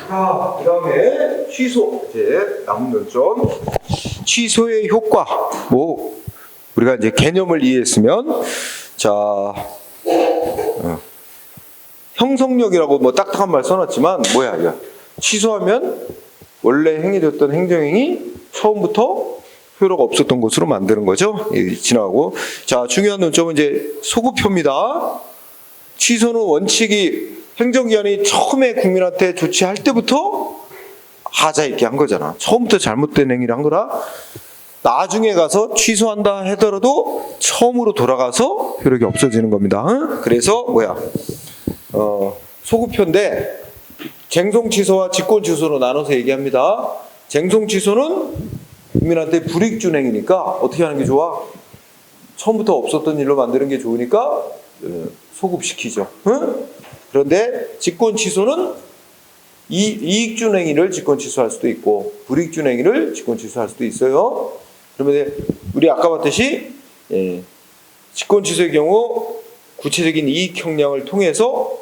자, 그 다음에 취소. 이제 남은 논점. 취소의 효과. 뭐, 우리가 이제 개념을 이해했으면, 자, 형성력이라고 뭐 딱딱한 말 써놨지만, 뭐야, 이거. 취소하면 원래 행해졌던 행정행위 처음부터 효력가 없었던 것으로 만드는 거죠. 지나가고. 자, 중요한 논점은 이제 소급표입니다. 취소는 원칙이 행정기관이 처음에 국민한테 조치할 때부터 하자 있게 한 거잖아. 처음부터 잘못된 행위를 한 거라 나중에 가서 취소한다 하더라도 처음으로 돌아가서 효력이 없어지는 겁니다. 그래서 뭐야? 소급표인데 쟁송 취소와 직권 취소로 나눠서 얘기합니다. 쟁송 취소는 국민한테 불이익 준 행위니까 어떻게 하는 게 좋아? 처음부터 없었던 일로 만드는 게 좋으니까 소급시키죠. 그런데 직권 취소는 이익 준 행위를 직권 취소할 수도 있고 불이익 준 행위를 직권 취소할 수도 있어요. 그러면 우리 아까 봤듯이 직권 취소의 경우 구체적인 이익 형량을 통해서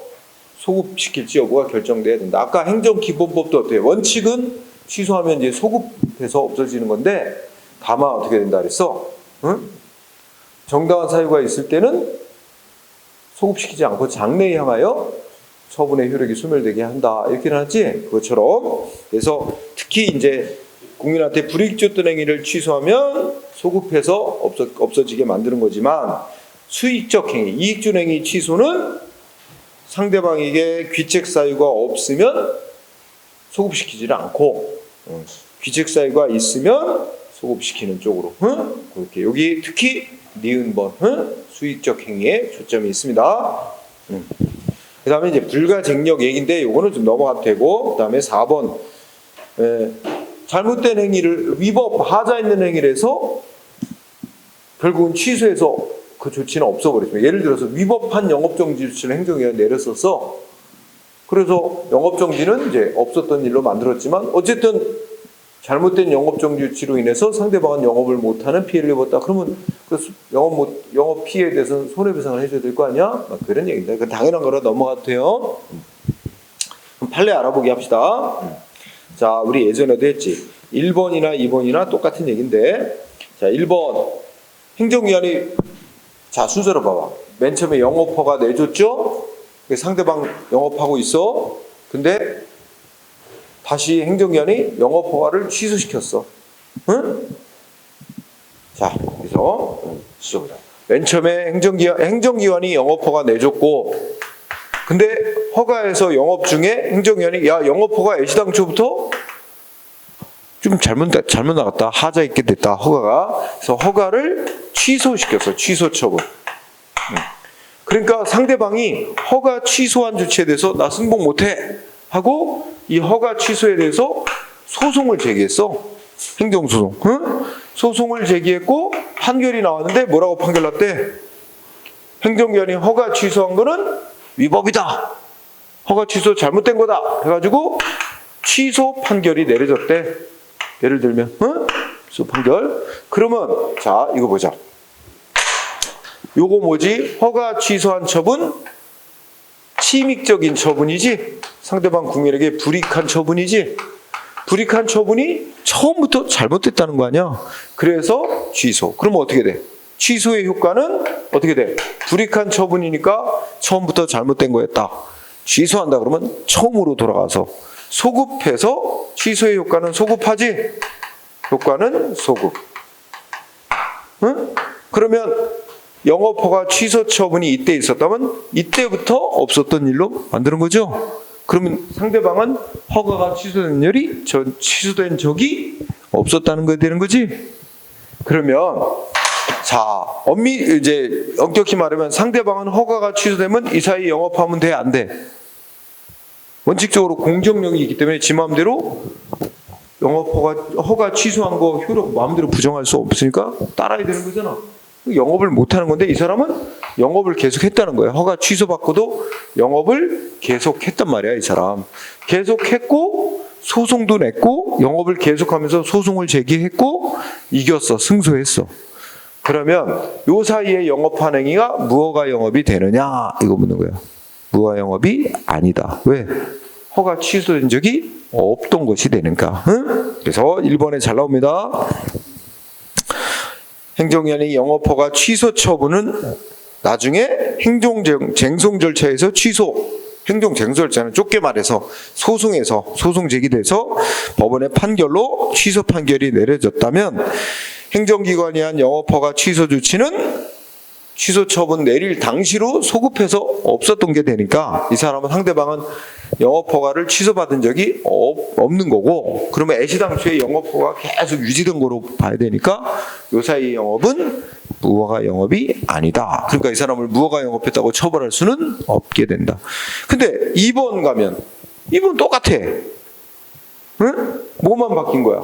소급시킬지 여부가 결정돼야 된다. 아까 행정기본법도 어때요? 원칙은 취소하면 이제 소급해서 없어지는 건데 다만 어떻게 된다 그랬어? 정당한 사유가 있을 때는 소급시키지 않고 장래에 향하여 처분의 효력이 소멸되게 한다. 이렇게 나왔지? 그것처럼. 그래서 특히 이제 국민한테 불이익 줬던 행위를 취소하면 소급해서 없어지게 만드는 거지만 수익적 행위, 이익 준 행위 취소는 상대방에게 귀책 사유가 없으면 소급시키지를 않고 귀책 사유가 있으면 소급시키는 쪽으로 그렇게 여기 특히 니은번 수익적 행위에 초점이 있습니다. 그 다음에 이제 불가쟁력 얘기인데 요거는 좀 넘어가도 되고 그 다음에 4번 잘못된 행위를 위법 하자 있는 행위를 해서 결국은 취소해서 그 조치는 없어버리죠. 예를 들어서 위법한 영업정지 조치를 행정기관이 내렸었어. 그래서 영업정지는 이제 없었던 일로 만들었지만 어쨌든 잘못된 영업정지 조치로 인해서 상대방은 영업을 못하는 피해를 입었다. 그러면 그 영업 피해에 대해서는 손해배상을 해줘야 될 거 아니야? 그런 얘기입니다. 그 당연한 거라 넘어가도 돼요. 그럼 판례 알아보기 합시다. 자, 우리 예전에도 했지. 1번이나 2번이나 똑같은 얘기인데, 자, 1번 행정기관이 자 순서로 봐봐. 맨 처음에 영업허가 내줬죠. 상대방 영업하고 있어. 근데 다시 행정기관이 영업허가를 취소시켰어. 응? 자, 그래서 시작합니다. 맨 처음에 행정기관이 영업허가 내줬고, 근데 허가에서 영업 중에 행정기관이 야 영업허가 애시당초부터 좀 잘못 나갔다. 하자 있게 됐다. 허가가. 그래서 허가를 취소시켰어. 취소 처분. 그러니까 상대방이 허가 취소한 조치에 대해서 나 승복 못해 하고 이 허가 취소에 대해서 소송을 제기했어. 행정소송. 소송을 제기했고 판결이 나왔는데 뭐라고 판결 났대? 행정기관이 허가 취소한 거는 위법이다. 허가 취소 잘못된 거다. 해가지고 취소 판결이 내려졌대. 예를 들면 취소 판결. 그러면 자 이거 보자. 요거 뭐지? 허가 취소한 처분 침익적인 처분이지. 상대방 국민에게 불이익한 처분이지. 불이익한 처분이 처음부터 잘못됐다는 거 아니야. 그래서 취소. 그러면 어떻게 돼? 취소의 효과는 어떻게 돼? 불이익한 처분이니까 처음부터 잘못된 거였다. 취소한다 그러면 처음으로 돌아가서 소급해서 취소의 효과는 소급하지. 효과는 소급. 응? 그러면 영업허가 취소 처분이 이때 있었다면 이때부터 없었던 일로 만드는 거죠. 그러면 상대방은 허가가 취소된 일이 취소된 적이 없었다는 거 되는 거지. 그러면 자, 이제 엄격히 말하면 상대방은 허가가 취소되면 이 사이 영업하면 돼, 안 돼? 원칙적으로 공정력이 있기 때문에 지 마음대로 허가 취소한 거 효력 마음대로 부정할 수 없으니까 따라야 되는 거잖아. 영업을 못하는 건데 이 사람은 영업을 계속했다는 거야. 허가 취소받고도 영업을 계속했단 말이야. 이 사람 계속했고 소송도 냈고 영업을 계속하면서 소송을 제기했고 이겼어. 승소했어. 그러면 요 사이에 영업한 행위가 무허가 영업이 되느냐 이거 묻는 거야. 무허가 영업이 아니다. 왜? 허가 취소된 적이 없던 것이 되니까. 응? 그래서 1번에 잘 나옵니다. 행정위원회 영업허가 취소 처분은 나중에 행정쟁송 절차에서 행정쟁송 절차는 좁게 말해서 소송 제기돼서 법원의 판결로 취소 판결이 내려졌다면 행정기관이 한 영업허가 취소 조치는 취소 처분 내릴 당시로 소급해서 없었던 게 되니까 이 사람은 상대방은 영업허가를 취소받은 적이 없는 거고 그러면 애시당초에 영업허가 계속 유지된 거로 봐야 되니까 요 사이 영업은 무허가 영업이 아니다. 그러니까 이 사람을 무허가 영업했다고 처벌할 수는 없게 된다. 근데 2번 가면 2번 똑같아. 응? 뭐만 바뀐 거야?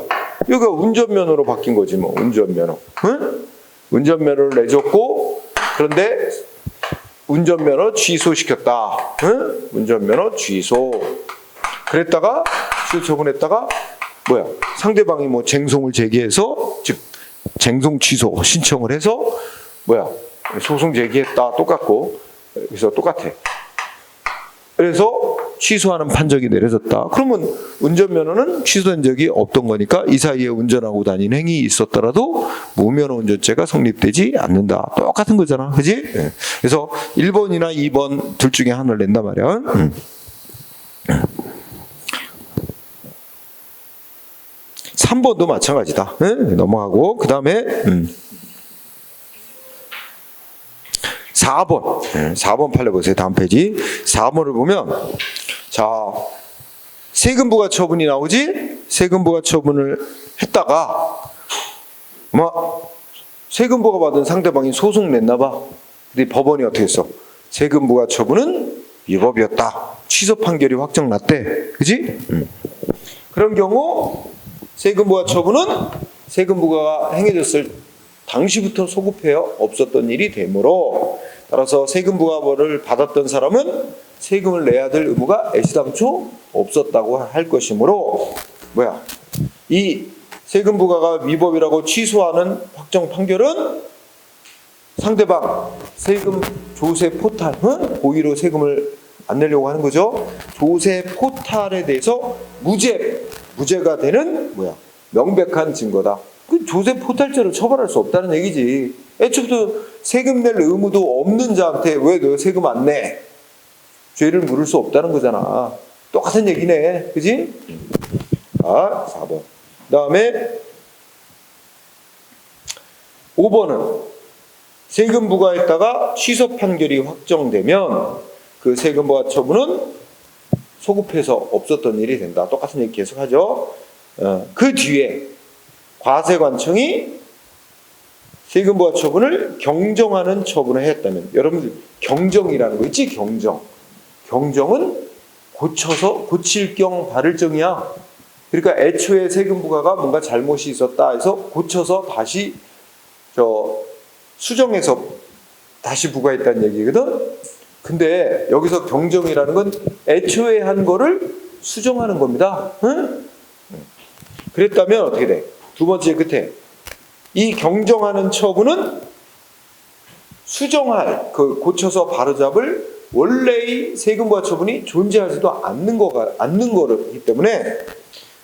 여기가 운전면허로 바뀐 거지 뭐. 운전면허. 응? 운전면허를 내줬고 그런데 운전면허 취소시켰다. 응? 운전면허 취소. 그랬다가 취소 처분했다가 뭐야? 상대방이 뭐 쟁송을 제기해서 즉 쟁송 취소 신청을 해서 뭐야? 소송 제기했다. 똑같고 그래서 똑같아. 그래서 취소하는 판정이 내려졌다. 그러면 운전면허는 취소된 적이 없던 거니까 이 사이에 운전하고 다닌 행위 있었더라도 무면허 운전죄가 성립되지 않는다. 똑같은 거잖아. 그지? 네. 그래서 1번이나 2번 둘 중에 하나를 낸단 말이야. 3번도 마찬가지다. 네? 넘어가고 그 다음에 4번. 4번 판례 보세요. 다음 페이지. 4번을 보면 자, 세금 부과 처분이 나오지? 세금 부과 처분을 했다가 세금 부과 받은 상대방이 소송 냈나 봐. 근데 법원이 어떻게 했어? 세금 부과 처분은 위법이었다. 취소 판결이 확정 났대. 그지? 그런 경우 세금 부과 처분은 세금 부과가 행해졌을 당시부터 소급하여 없었던 일이 되므로 따라서 세금 부과를 받았던 사람은 세금을 내야 될 의무가 애시당초 없었다고 할 것이므로 이 세금 부과가 위법이라고 취소하는 확정 판결은 상대방 세금 조세 포탈 고의로 세금을 안 내려고 하는 거죠. 조세 포탈에 대해서 무죄가 되는 명백한 증거다. 그 조세 포탈죄로 처벌할 수 없다는 얘기지. 애초부터 세금 낼 의무도 없는 자한테 왜 너 세금 안 내? 죄를 물을 수 없다는 거잖아. 똑같은 얘기네. 그지? 4번. 그 다음에 5번은 세금 부과했다가 취소 판결이 확정되면 그 세금 부과 처분은 소급해서 없었던 일이 된다. 똑같은 얘기 계속하죠. 그 뒤에 과세관청이 세금 부과 처분을 경정하는 처분을 했다면 여러분들 경정이라는 거 있지? 경정은 고칠 경 바를 정이야. 그러니까 애초에 세금 부과가 뭔가 잘못이 있었다 해서 고쳐서 다시 수정해서 다시 부과했다는 얘기거든. 근데 여기서 경정이라는 건 애초에 한 거를 수정하는 겁니다. 응? 그랬다면 어떻게 돼? 두 번째 끝에 이 경정하는 처분은 수정할 고쳐서 바로잡을 원래의 세금부과 처분이 존재하지도 않는 거기 때문에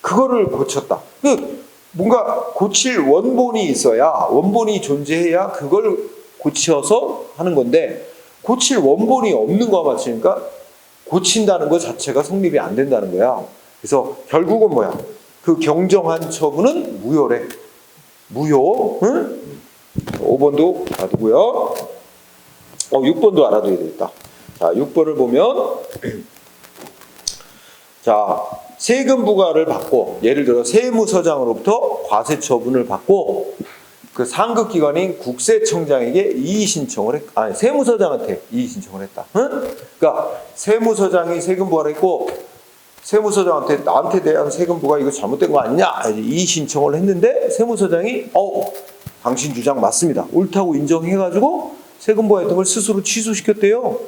그거를 고쳤다. 뭔가 고칠 원본이 있어야 원본이 존재해야 그걸 고쳐서 하는 건데 고칠 원본이 없는 거와 마찬가지니까 고친다는 것 자체가 성립이 안 된다는 거야. 그래서 결국은 그 경정한 처분은 무효래. 무효. 응? 5번도 알아두고요. 6번도 알아둬야 되겠다. 자, 6번을 보면 자, 세금 부과를 받고, 예를 들어 세무서장으로부터 과세 처분을 받고 그 상급 기관인 국세청장에게 이의 신청을 세무서장한테 이의 신청을 했다. 응? 그러니까 세무서장이 세금 부과를 했고 세무서장한테 나한테 대한 세금 부과 이거 잘못된 거 아니냐 이의 신청을 했는데 세무서장이 당신 주장 맞습니다. 옳다고 인정해가지고 세금 부과했던 걸 스스로 취소시켰대요.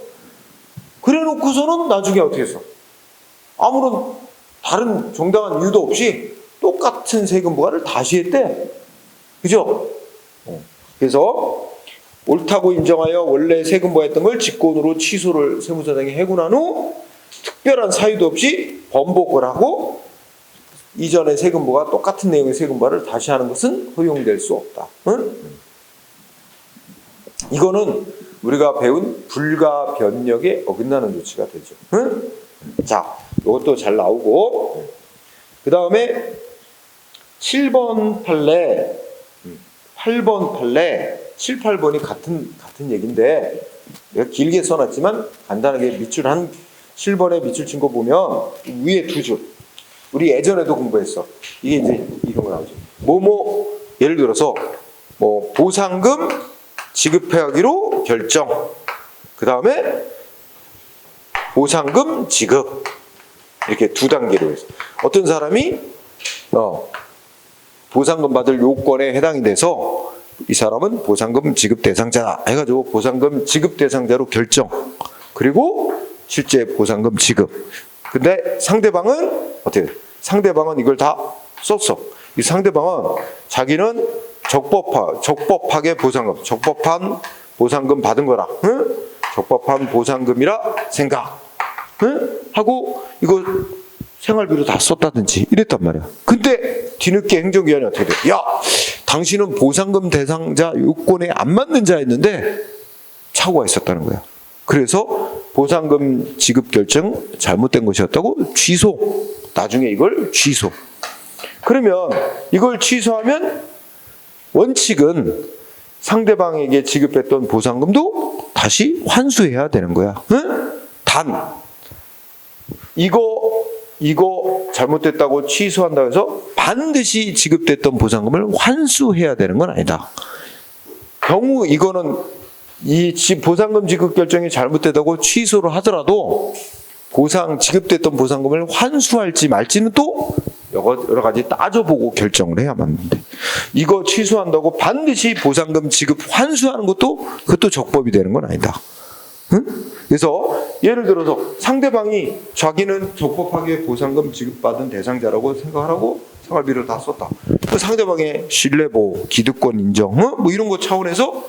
그래놓고서는 나중에 어떻게 했어? 아무런 다른 정당한 이유도 없이 똑같은 세금 부과를 다시 했대. 그죠? 그래서 옳다고 인정하여 원래 세금 부과했던 걸 직권으로 취소를 세무서장이 하고 난 후 특별한 사유도 없이 번복을 하고 이전의 세금 부과 똑같은 내용의 세금 부과를 다시 하는 것은 허용될 수 없다. 응? 이거는 우리가 배운 불가 변력에 어긋나는 조치가 되죠. 응? 자, 이것도 잘 나오고 그 다음에 7번 판례 8번 판례 7, 8번이 같은 얘기인데 내가 길게 써놨지만 간단하게 밑줄 7번에 밑줄 친 거 보면 위에 두 줄 우리 예전에도 공부했어. 이게 이제 이런 거 나오죠. 예를 들어서 보상금 지급하기로 결정 그 다음에 보상금 지급 이렇게 두 단계로 해서 어떤 사람이 보상금 받을 요건에 해당이 돼서 이 사람은 보상금 지급 대상자다 해가지고 보상금 지급 대상자로 결정 그리고 실제 보상금 지급. 근데 상대방은 어떻게 돼? 상대방은 이걸 다 썼어. 이 상대방은 자기는 적법하게 적법한 보상금 받은 거라. 응? 적법한 보상금이라 생각. 응? 하고 이거 생활비로 다 썼다든지 이랬단 말이야. 근데 뒤늦게 행정기관이 어떻게 돼? 야, 당신은 보상금 대상자 요건에 안 맞는 자였는데 착오가 있었다는 거야. 그래서 보상금 지급 결정 잘못된 것이었다고 취소. 나중에 이걸 취소. 그러면 이걸 취소하면 원칙은 상대방에게 지급했던 보상금도 다시 환수해야 되는 거야. 응? 단 이거 잘못됐다고 취소한다고 해서 반드시 지급됐던 보상금을 환수해야 되는 건 아니다. 경우 이거는 이 보상금 지급 결정이 잘못됐다고 취소를 하더라도 지급됐던 보상금을 환수할지 말지는 또 여러 가지 따져보고 결정을 해야만 하는데 이거 취소한다고 반드시 보상금 지급 환수하는 그것도 적법이 되는 건 아니다. 응? 그래서 예를 들어서 상대방이 자기는 적법하게 보상금 지급받은 대상자라고 생각하라고 생활비를 다 썼다. 그 상대방의 신뢰보호, 기득권 인정, 이런 거 차원에서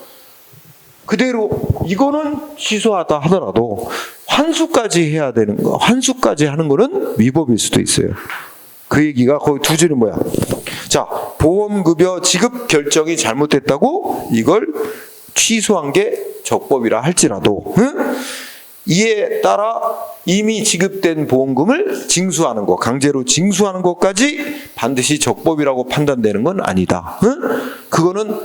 그대로 이거는 취소하다 하더라도 환수까지 해야 되는 거, 환수까지 하는 거는 위법일 수도 있어요. 그 얘기가 거기 두 줄이 뭐야? 자, 보험급여 지급 결정이 잘못됐다고 이걸 취소한 게 적법이라 할지라도 이에 따라 이미 지급된 보험금을 징수하는 것, 강제로 징수하는 것까지 반드시 적법이라고 판단되는 건 아니다. 그거는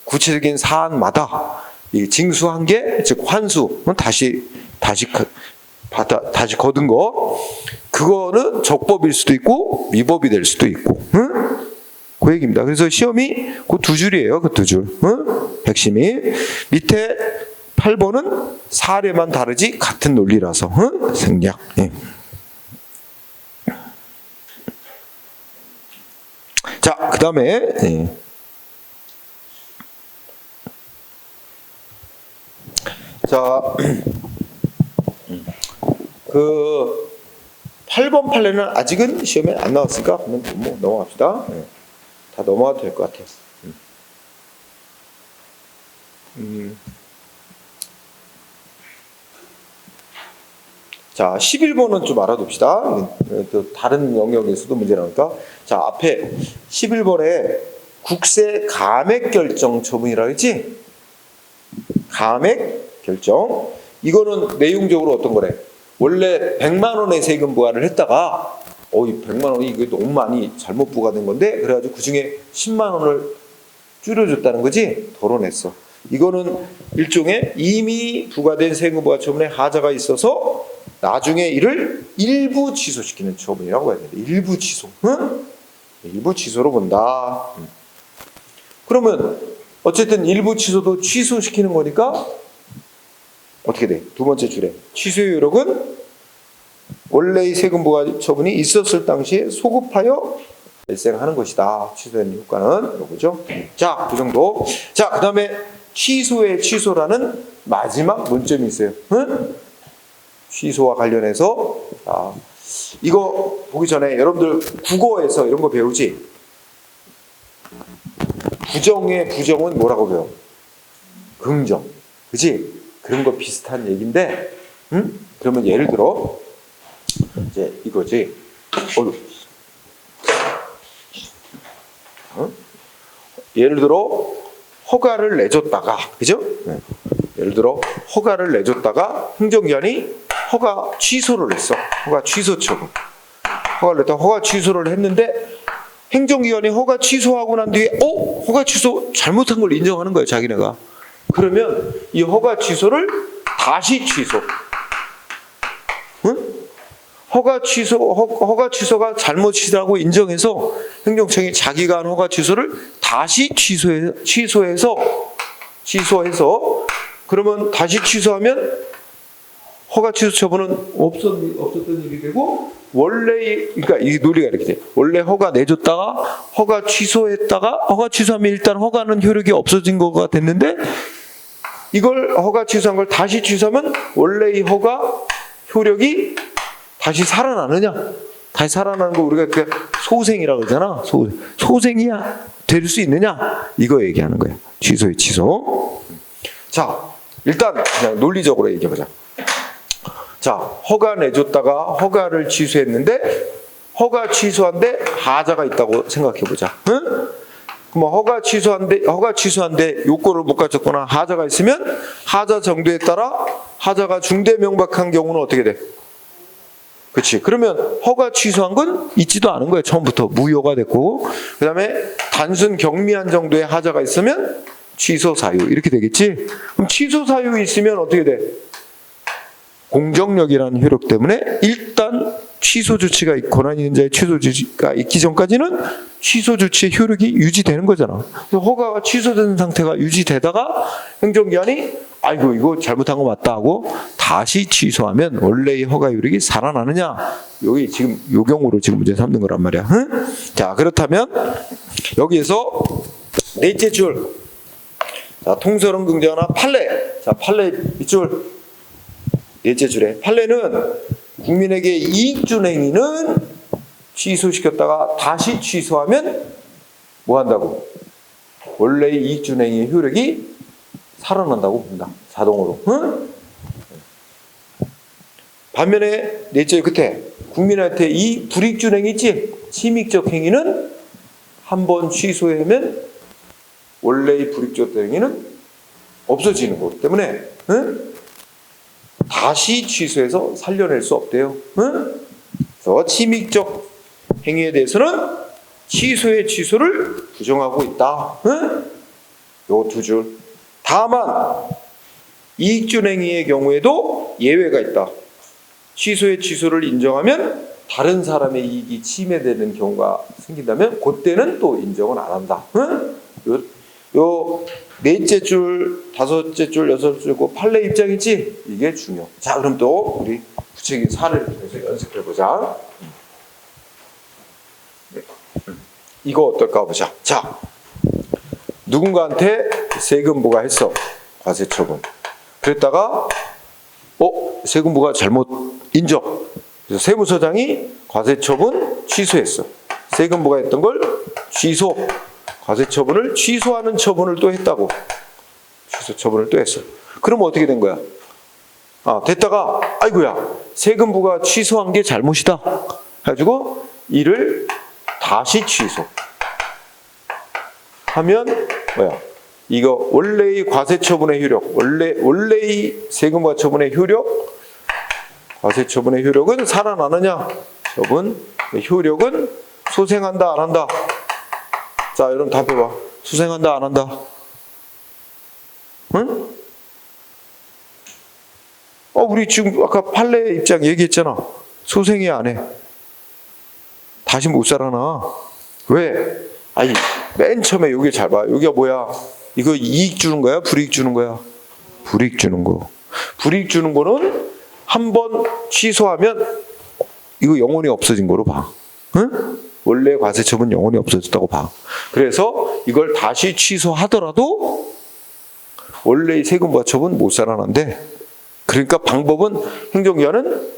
구체적인 사안마다 징수한 게 즉 환수는 다시 거둔 거 그거는 적법일 수도 있고 위법이 될 수도 있고 그 얘기입니다. 그래서 시험이 그 두 줄이에요. 그 두 줄. 핵심이 밑에 8번은 사례만 다르지 같은 논리라서 생략. 예. 자, 그 다음에 자, 그 8번 판례는 아직은 시험에 안 나왔으니까 그러면 넘어갑시다. 다 넘어가도 될 것 같아요. 자, 11번은 좀 알아둡시다. 또 다른 영역에서도 문제 나오니까. 자, 앞에 11번에 국세 감액 결정 처분이라고 했지? 감액 결정. 이거는 내용적으로 어떤 거래? 원래 100만 원의 세금 부과를 했다가 이 100만 원이 이게 너무 많이 잘못 부과된 건데 그래가지고 그 중에 10만 원을 줄여줬다는 거지. 덜어냈어. 이거는 일종의 이미 부과된 세금부과 처분에 하자가 있어서 나중에 이를 일부 취소시키는 처분이라고 해야 되는데, 일부 취소. 응? 일부 취소로 본다. 그러면 어쨌든 일부 취소도 취소시키는 거니까 어떻게 돼? 두 번째 줄에 취소의 효력은 원래의 세금부과 처분이 있었을 당시에 소급하여 발생하는 것이다. 취소된 효과는 이거죠. 자, 그 정도. 자, 그 다음에 취소의 취소라는 마지막 논점이 있어요. 응? 취소와 관련해서 이거 보기 전에 여러분들 국어에서 이런 거 배우지? 부정의 부정은 뭐라고 배워? 긍정. 그지? 그런 거 비슷한 얘기인데, 응? 그러면 예를 들어 이제 이거지. 예를 들어 허가를 내줬다가, 그죠? 네. 예를 들어 허가를 내줬다가 행정기관이 허가 취소를 했어. 허가 취소 처분. 허가를 냈다. 허가 취소를 했는데 행정기관이 허가 취소하고 난 뒤에 허가 취소 잘못한 걸 인정하는 거예요, 자기네가. 그러면 이 허가 취소를 다시 취소. 응? 허가 취소가 잘못이라고 인정해서 행정청이 자기가 한 허가 취소를 다시 취소해서 그러면 다시 취소하면 허가 취소 처분은 없었던 일이 되고, 그러니까 이 논리가 이렇게 돼. 원래 허가 내줬다가 허가 취소했다가 허가 취소하면 일단 허가는 효력이 없어진 거가 됐는데, 이걸 허가 취소한 걸 다시 취소하면 원래 이 허가 효력이 다시 살아나느냐? 다시 살아나는 거 우리가 소생이라고 그러잖아. 소생이야 될 수 있느냐? 이거 얘기하는 거야. 취소의 취소. 자, 일단 그냥 논리적으로 얘기해보자. 자, 허가 내줬다가 허가를 취소했는데 허가 취소한데 하자가 있다고 생각해보자. 응? 그럼 허가 취소한데 요건을 못 갖췄거나 하자가 있으면 하자 정도에 따라 하자가 중대 명백한 경우는 어떻게 돼? 그렇지. 그러면 허가 취소한 건 있지도 않은 거예요. 처음부터 무효가 됐고, 그 다음에 단순 경미한 정도의 하자가 있으면 취소 사유 이렇게 되겠지. 그럼 취소 사유 있으면 어떻게 돼? 공정력이라는 효력 때문에 일단 취소 조치가 권한 있는 자의 취소 조치가 있기 전까지는 취소 조치의 효력이 유지되는 거잖아. 허가가 취소된 상태가 유지되다가 행정기관이 아이고 이거 잘못한 거 맞다 하고 다시 취소하면 원래의 허가 효력이 살아나느냐? 여기 지금 요 경우로 지금 문제 삼는 거란 말이야. 응? 자, 그렇다면 여기에서 넷째 줄, 자, 통설은 긍정하나 판례. 자, 판례 밑줄 넷째 줄에 판례는 국민에게 이익 준 행위는 취소시켰다가 다시 취소하면 뭐 한다고? 원래의 이익 준 행위의 효력이 살아난다고 본다. 자동으로. 응? 반면에 넷째 끝에 국민한테 이 불이익 준 행위 있지? 침익적 행위는 한번 취소하면 원래의 불이익적 행위는 없어지는 거기 때문에 응? 다시 취소해서 살려낼 수 없대요. 응? 그래서 침익적 행위에 대해서는 취소의 취소를 부정하고 있다. 응? 요 두 줄. 다만 이익준 행위의 경우에도 예외가 있다. 취소의 취소를 인정하면 다른 사람의 이익이 침해되는 경우가 생긴다면 그때는 또 인정은 안 한다. 응? 요 넷째 줄, 다섯째 줄, 여섯째 줄, 판례 입장이지? 이게 중요. 자, 그럼 또 우리 구체적인 사례를 통해서 연습해 보자. 이거 어떨까 보자. 자, 누군가한테 세금 부과했어. 과세 처분. 그랬다가 세금 부과 잘못 인정. 그래서 세무서장이 과세 처분 취소했어. 세금 부과했던 걸 취소. 과세 처분을 취소하는 처분을 또 했다고. 취소 처분을 또 했어. 그러면 어떻게 된 거야? 됐다가 아이고야 세금 부과 취소한 게 잘못이다. 해가지고 이를 다시 취소. 하면 뭐야? 이거 원래의 과세 처분의 효력, 원래의 세금 부과 처분의 효력, 과세 처분의 효력은 살아나느냐? 효력은 소생한다 안 한다? 자, 여러분 답해봐. 소생한다 안 한다? 응? 우리 지금 아까 판례 입장 얘기했잖아. 소생이 안 해. 다시 못 살아나. 왜? 아니, 맨 처음에 여기 잘 봐. 여기가 뭐야? 이거 이익 주는 거야? 불이익 주는 거야? 불이익 주는 거. 불이익 주는 거는 한 번 취소하면 이거 영원히 없어진 거로 봐. 응? 원래 과세처분 영원히 없어졌다고 봐. 그래서 이걸 다시 취소하더라도 원래의 세금부과 처분 못 살아난대. 그러니까 방법은 행정기관은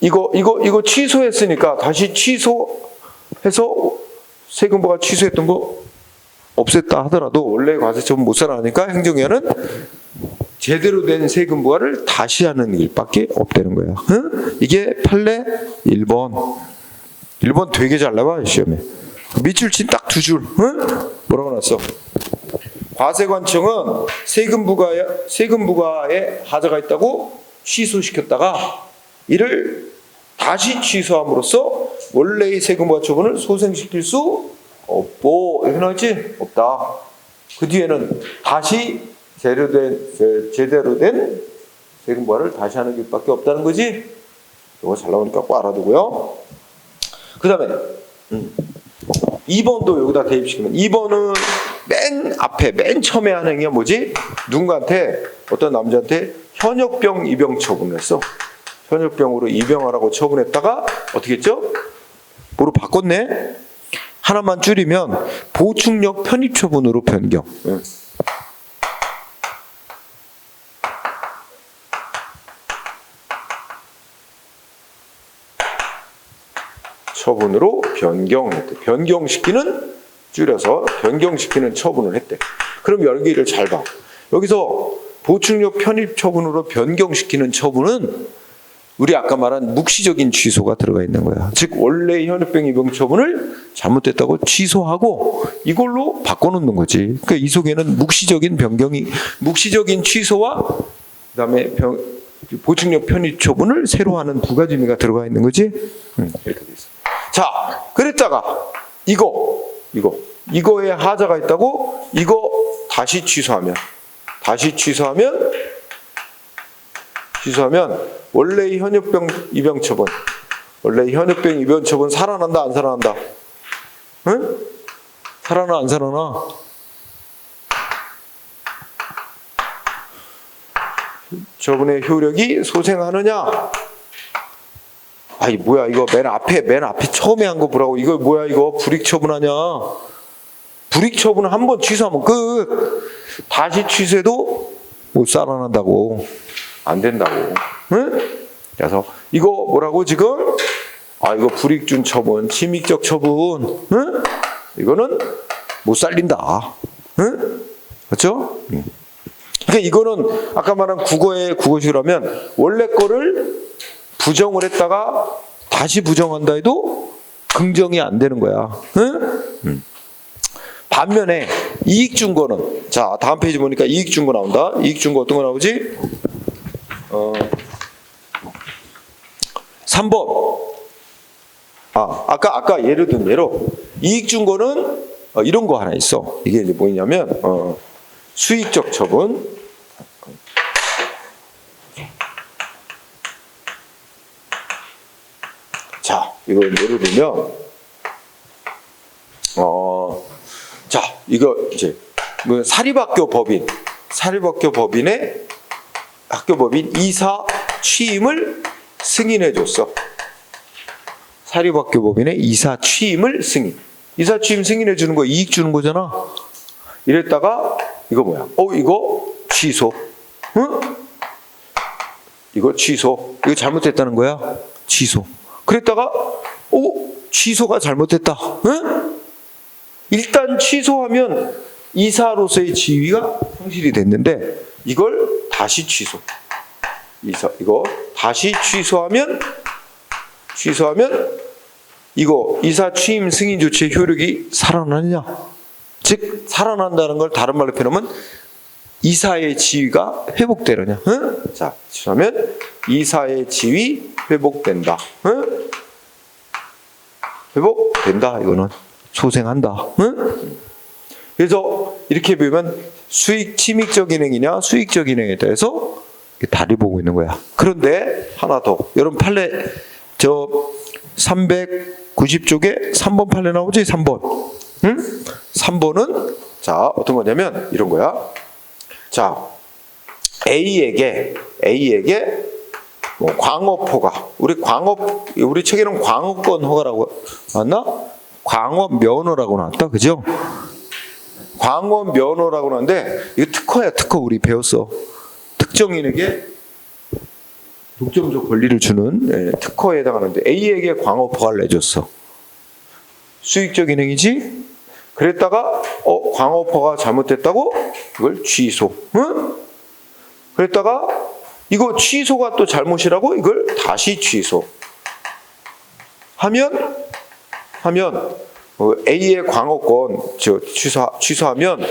이거 취소했으니까 다시 취소해서 세금부가 취소했던 거 없앴다 하더라도 원래 과세처분 못 살아나니까 행정기관은 제대로 된 세금부과를 다시 하는 일밖에 없다는 거야. 응? 이게 판례 1번. 1번 되게 잘 나와 시험에. 밑줄 친 딱 두 줄. 응? 뭐라고 나왔어? 과세관청은 세금부과에 하자가 있다고 취소시켰다가 이를 다시 취소함으로써 원래의 세금부과 처분을 소생시킬 수 없고 이렇게 나왔지? 없다. 그 뒤에는 다시 제대로 된 세금부과를 다시 하는 길밖에 없다는 거지. 이거 잘 나오니까 꼭 알아두고요. 그 다음에 2번도 여기다 대입시키면 2번은 맨 앞에 맨 처음에 하는 행위가 뭐지? 누군가한테 어떤 남자한테 현역병 입영 처분을 했어. 현역병으로 입영하라고 처분했다가 어떻게 했죠? 뭐로 바꿨네? 하나만 줄이면 보충력 편입 처분으로 변경. 처분으로 변경했대. 변경시키는 줄여서 변경시키는 처분을 했대. 그럼 여기를 잘 봐. 여기서 보충력 편입 처분으로 변경시키는 처분은 우리 아까 말한 묵시적인 취소가 들어가 있는 거야. 즉 원래 현역병 입영 처분을 잘못됐다고 취소하고 이걸로 바꿔놓는 거지. 그러니까 이 속에는 묵시적인 취소와 그다음에 보충력 편입 처분을 새로 하는 두 가지 의미가 들어가 있는 거지. 이렇게 돼 있어. 자, 그랬다가 이거에 하자가 있다고 이거 다시 취소하면 원래의 현역병 입영 처분 살아난다 안 살아난다? 응? 살아나 안 살아나? 처분의 효력이 소생하느냐? 아이 뭐야 이거 맨 앞에 처음에 한 거 보라고. 이거 뭐야 이거 불이익 처분하냐? 불이익 처분을 한 번 취소하면 끝. 다시 취소해도 못 살아난다고. 안 된다고. 응? 그래서 이거 뭐라고 지금? 이거 불이익 준 처분, 침익적 처분. 응? 이거는 못 살린다. 응? 그렇죠? 그러니까 이거는 아까 말한 국어식이라면 원래 거를 부정을 했다가 다시 부정한다 해도 긍정이 안 되는 거야. 응? 반면에 이익 준 거는 자 다음 페이지 보니까 이익 준 거 나온다. 이익 준 거 어떤 거 나오지? 3번. 아까 예를 든 예로 이익 준 거는 이런 거 하나 있어. 이게 이제 뭐냐면 수익적 처분. 자, 이거 예를 들면 자, 이거 이제 뭐 사립학교 법인의 학교법인 이사 취임을 승인해 줬어. 사립학교 법인의 이사 취임을 이사 취임 승인해 주는 거 이익 주는 거잖아. 이랬다가 이거 뭐야? 이거 취소. 응? 이거 취소. 이거 잘못됐다는 거야. 취소. 그랬다가 취소가 잘못됐다. 응? 일단 취소하면 이사로서의 지위가 상실이 됐는데 이걸 다시 취소. 이거 다시 취소하면 이거 이사 취임 승인 조치의 효력이 살아나느냐? 즉 살아난다는 걸 다른 말로 표현하면 이사의 지위가 회복되느냐? 응? 자, 취소하면 이사의 지위 회복된다. 응? 회복된다. 이거는 소생한다. 응? 그래서 이렇게 보면 수익 침익적 인행이냐 수익적 인행에 대해서 다리 보고 있는 거야. 그런데 하나 더. 여러분 판례 저 390쪽에 3번 판례 나오지? 3번. 응? 3번은 자 어떤 거냐면 이런 거야. 자 A에게 뭐 광업 허가. 우리 책에는 광업권 허가라고 맞나? 광업 면허라고 나왔다. 그죠? 광업 면허라고 나왔는데 이거 특허야. 특허 우리 배웠어. 특정인에게 독점적 권리를 주는 특허에 해당하는데 A에게 광업 허가를 내줬어. 수익적 인행이지? 그랬다가 광업 허가 잘못됐다고 이걸 취소. 응? 그랬다가 이거 취소가 또 잘못이라고 이걸 다시 취소. 하면 A의 광업권 취소하면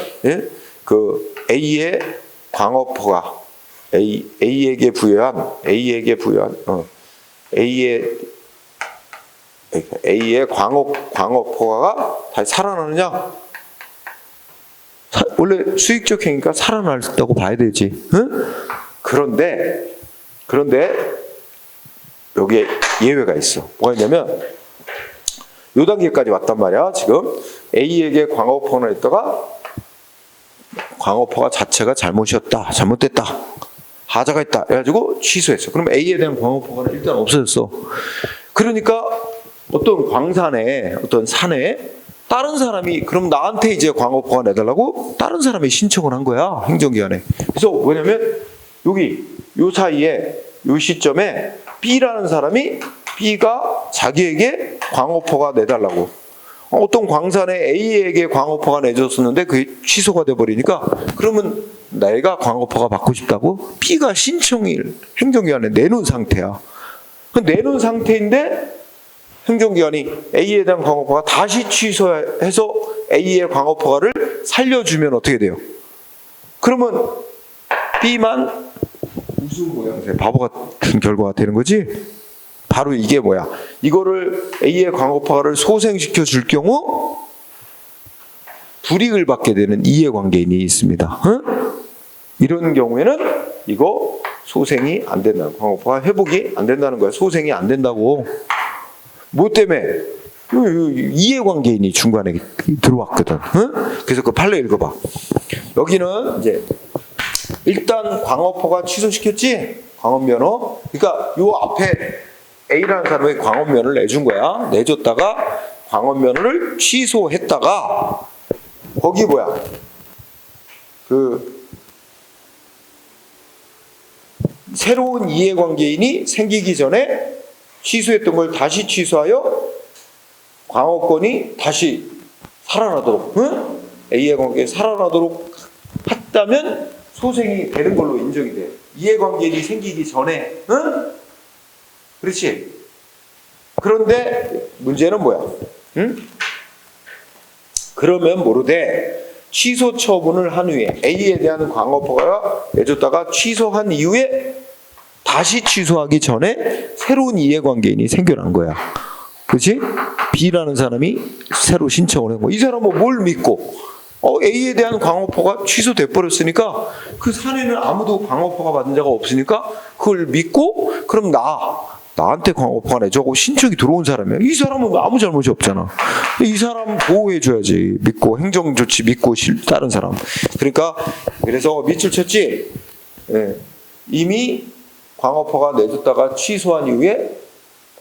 그 A의 광업 허가 A에게 부여한 A의 광업 허가가 다시 살아나느냐? 원래 수익적 행위가 살아난다고 봐야 되지. 응? 그런데 여기에 예외가 있어. 뭐가 있냐면 요 단계까지 왔단 말이야. 지금 A에게 광업 허가를 했다가 광업 허가 자체가 잘못이었다. 잘못됐다. 하자가 있다. 해가지고 취소했어. 그럼 A에 대한 광업 허가는 일단 없어졌어. 그러니까 어떤 광산에 어떤 산에 다른 사람이 그럼 나한테 이제 광업 허가 내달라고 다른 사람이 신청을 한 거야. 행정기관에. 그래서 뭐냐면 여기 요 사이에 요 시점에 B라는 사람이 B가 자기에게 광업 허가 내달라고 어떤 광산에 A에게 광업 허가 내줬었는데 그게 취소가 돼버리니까 그러면 내가 광업 허가 받고 싶다고 B가 신청을 행정기관에 내놓은 상태야. 내놓은 상태인데 행정기관이 A에 대한 광업 허가 다시 취소해서 A의 광업 허가를 살려주면 어떻게 돼요? 그러면 B만 무슨 모양새 바보 같은 결과가 되는 거지? 바로 이게 뭐야? 이거를 A의 광업 허가를 소생시켜 줄 경우 불이익을 받게 되는 이해관계인이 있습니다. 응? 이런 경우에는 이거 소생이 안 된다는 광업 허가 회복이 안 된다는 거야. 소생이 안 된다고. 뭐 때문에? 이해관계인이 중간에 들어왔거든. 응? 그래서 그 판례 읽어봐. 여기는 이제 일단 광업 허가 취소시켰지? 광업 면허. 그러니까 요 앞에 A라는 사람에게 광업 면허를 내준 거야. 내줬다가 광업 면허를 취소했다가 거기 뭐야? 그 새로운 이해관계인이 생기기 전에 취소했던 걸 다시 취소하여 광업권이 다시 살아나도록, 응? A의 관계에 살아나도록 했다면 소생이 되는 걸로 인정이 돼. 이해관계인이 생기기 전에, 응? 그렇지? 그런데 문제는 뭐야? 응? 그러면 모르되 취소 처분을 한 후에 A에 대한 광업 허가가 내줬다가 취소한 이후에 다시 취소하기 전에 새로운 이해관계인이 생겨난 거야. 그렇지? B라는 사람이 새로 신청을 한 거야. 이 사람은 뭘 믿고 A에 대한 광업 허가 취소돼 버렸으니까 그 산에는 아무도 광업 허가 받은 자가 없으니까 그걸 믿고 그럼 나한테 광업 허가 내줘고 신청이 들어온 사람이야. 이 사람은 아무 잘못이 없잖아. 이 사람 보호해줘야지. 믿고 행정조치 믿고 다른 사람. 그러니까 그래서 밑줄 쳤지. 예. 이미 광업 허가 내줬다가 취소한 이후에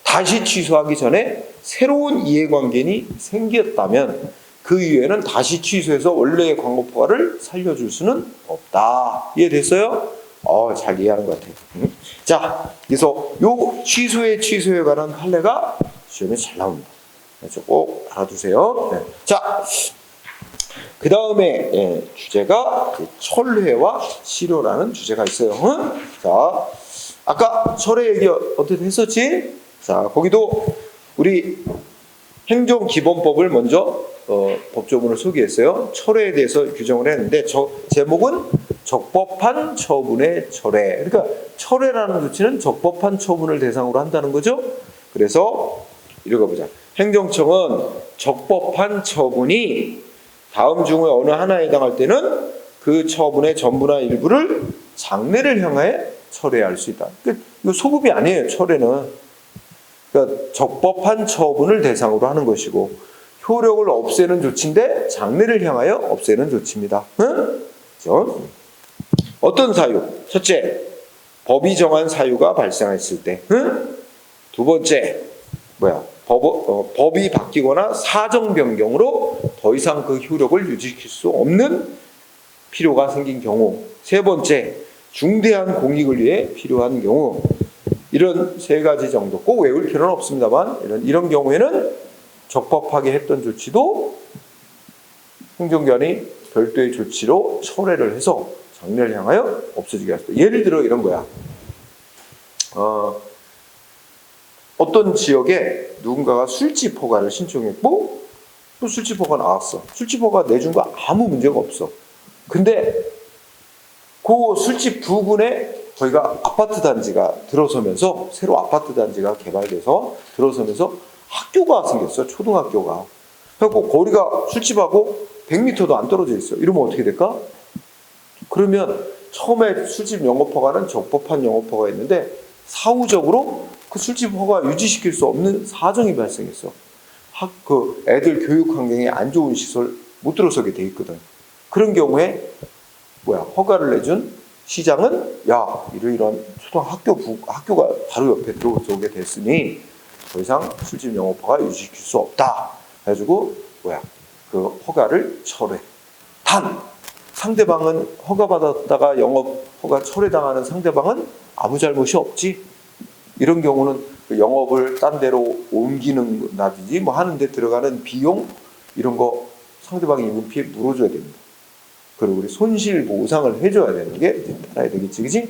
다시 취소하기 전에 새로운 이해관계인이 생겼다면 그 이후에는 다시 취소해서 원래의 광업 허가를 살려줄 수는 없다. 이해됐어요? 잘 이해하는 것 같아요. 자, 그래서 요 취소에 관한 판례가 시험에 잘 나옵니다. 그래서 꼭 알아두세요. 네. 자, 그 다음에 주제가 철회와 실효라는 주제가 있어요. 응? 자, 아까 철회 얘기 어떻게 했었지? 자, 거기도 우리 행정기본법을 먼저 법조문을 소개했어요. 철회에 대해서 규정을 했는데 제목은 적법한 처분의 철회. 그러니까 철회라는 조치는 적법한 처분을 대상으로 한다는 거죠. 그래서 읽어보자. 행정청은 적법한 처분이 다음 중에 어느 하나에 해당할 때는 그 처분의 전부나 일부를 장래를 향하여 철회할 수 있다. 이거 소급이 아니에요. 철회는. 그러니까 적법한 처분을 대상으로 하는 것이고 효력을 없애는 조치인데 장래를 향하여 없애는 조치입니다. 응? 그렇죠? 어떤 사유? 첫째, 법이 정한 사유가 발생했을 때. 응? 두 번째, 법이 바뀌거나 사정 변경으로 더 이상 그 효력을 유지시킬 수 없는 필요가 생긴 경우. 세 번째, 중대한 공익을 위해 필요한 경우. 이런 세 가지 정도. 꼭 외울 필요는 없습니다만 이런 경우에는 적법하게 했던 조치도 행정기관이 별도의 조치로 철회를 해서 장래를 향하여 없어지게 합니다. 예를 들어 이런 거야. 어떤 지역에 누군가가 술집 허가를 신청했고 또 술집 허가 나왔어. 술집 허가 내준 거 아무 문제가 없어. 근데 그 술집 부근에 거기가 아파트 단지가 들어서면서 새로 아파트 단지가 개발돼서 들어서면서 학교가 생겼어. 초등학교가. 그래갖고 거리가 술집하고 100m도 안 떨어져 있어. 이러면 어떻게 될까? 그러면 처음에 술집 영업 허가는 적법한 영업 허가였는데 사후적으로 그 술집 허가 유지시킬 수 없는 사정이 발생했어. 그 애들 교육 환경이 안 좋은 시설 못 들어서게 돼 있거든. 그런 경우에 허가를 내준 시장은 이런 학교가 바로 옆에 들어오게 됐으니 더 이상 술집 영업 허가 유지시킬 수 없다. 해가지고 그 허가를 철회. 단 상대방은 허가받았다가 영업 허가 철회당하는 상대방은 아무 잘못이 없지. 이런 경우는 그 영업을 딴 데로 옮기는 나든지 하는데 들어가는 비용 이런 거 상대방이 입은 피해 물어줘야 됩니다. 그리고 우리 손실 보상을 해줘야 되는 게 따라야 되겠지, 그지?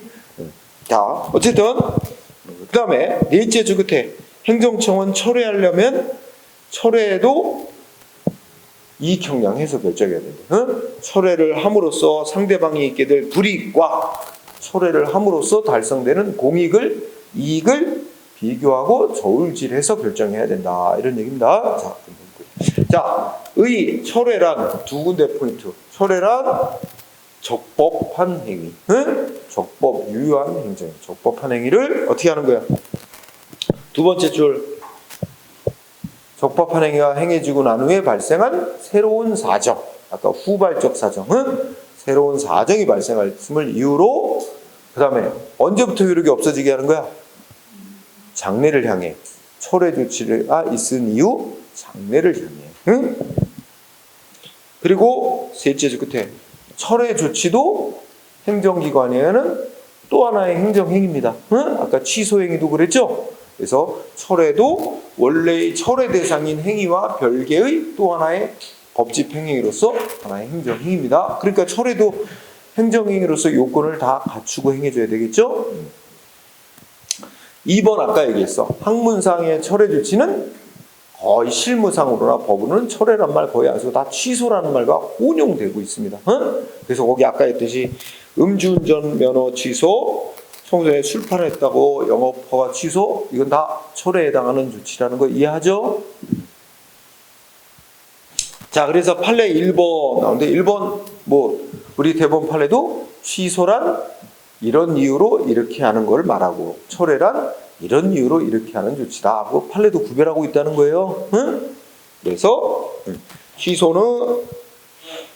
자, 어쨌든 그 다음에 넷째 주 끝에 행정청은 철회하려면 철회도 이익형량해서 결정해야 된다. 철회를 함으로써 상대방이 있게 될 불이익과 철회를 함으로써 달성되는 이익을 비교하고 저울질해서 결정해야 된다. 이런 얘기입니다. 자, 철회란 두 군데 포인트. 철회란 적법한 행위. 적법, 유효한 행정. 적법한 행위를 어떻게 하는 거야? 두 번째 줄. 적법한 행위가 행해지고 난 후에 발생한 새로운 사정. 아까 후발적 사정은 새로운 사정이 발생했음을 이유로 그 다음에 언제부터 효력이 없어지게 하는 거야? 장래를 향해. 철회 조치가 있은 이유 장래를 향해. 그리고 셋째 주 끝에 철회 조치도 행정기관에는 또 하나의 행정행위입니다. 아까 취소행위도 그랬죠? 그래서 철회도 원래의 철회 대상인 행위와 별개의 또 하나의 법집행위로서 하나의 행정행위입니다. 그러니까 철회도 행정행위로서 요건을 다 갖추고 행해줘야 되겠죠? 2번 아까 얘기했어. 학문상의 철회 조치는 거의 실무상으로나 법으로는 철회란 말 거의 안 쓰고 다 취소라는 말과 혼용되고 있습니다. 그래서 거기 아까 했듯이 음주운전 면허 취소, 청소년이 술 팔았다고 영업허가 취소, 이건 다 철회에 해당하는 조치라는 거 이해하죠? 자, 그래서 판례 1번 나오는데 1번 우리 대법원 판례도 취소란 이런 이유로 이렇게 하는 걸 말하고 철회란 이런 이유로 이렇게 하는 조치다 하고 판례도 구별하고 있다는 거예요. 그래서 취소는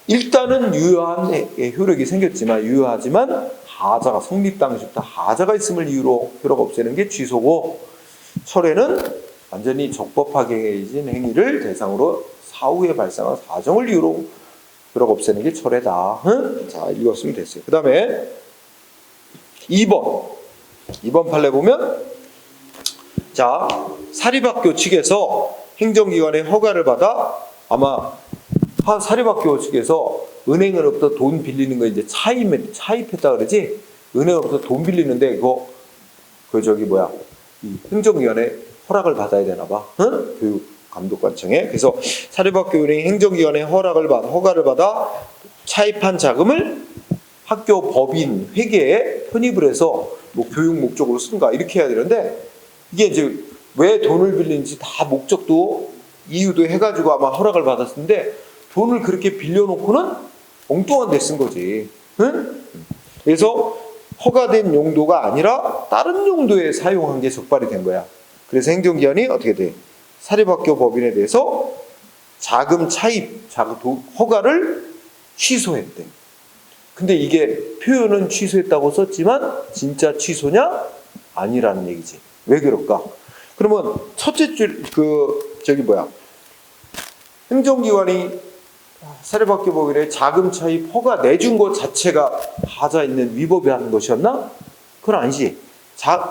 일단은 유효한 효력이 생겼지만 유효하지만 하자가 성립 당시부터 하자가 있음을 이유로 효력 없애는 게 취소고 철회는 완전히 적법하게 해진 행위를 대상으로 사후에 발생한 사정을 이유로 효력 없애는 게 철회다. 자, 읽었으면 됐어요. 그 다음에 2번 판례 보면 자, 사립학교 측에서 행정기관의 허가를 받아 아마 사립학교 측에서 은행으로부터 돈 빌리는 거 이제 차입했다 그러지? 은행으로부터 돈 빌리는데 이 행정기관의 허락을 받아야 되나 봐. 교육감독관청에. 그래서 사립학교 은행 행정기관의 허가를 받아 차입한 자금을 학교 법인 회계에 편입을 해서 교육 목적으로 쓴가 이렇게 해야 되는데 이게 이제 왜 돈을 빌리는지 다 목적도 이유도 해가지고 아마 허락을 받았는데 돈을 그렇게 빌려놓고는 엉뚱한 데 쓴 거지. 응? 그래서 허가된 용도가 아니라 다른 용도에 사용한 게 적발이 된 거야. 그래서 행정기관이 어떻게 돼? 사립학교 법인에 대해서 자금 차입, 허가를 취소했대. 근데 이게 표현은 취소했다고 썼지만 진짜 취소냐? 아니라는 얘기지. 왜 그럴까? 그러면 첫째 줄, 행정기관이 사립학교 법인에 자금 차입 허가 내준 것 자체가 하자 있는 위법이 하는 것이었나? 그건 아니지.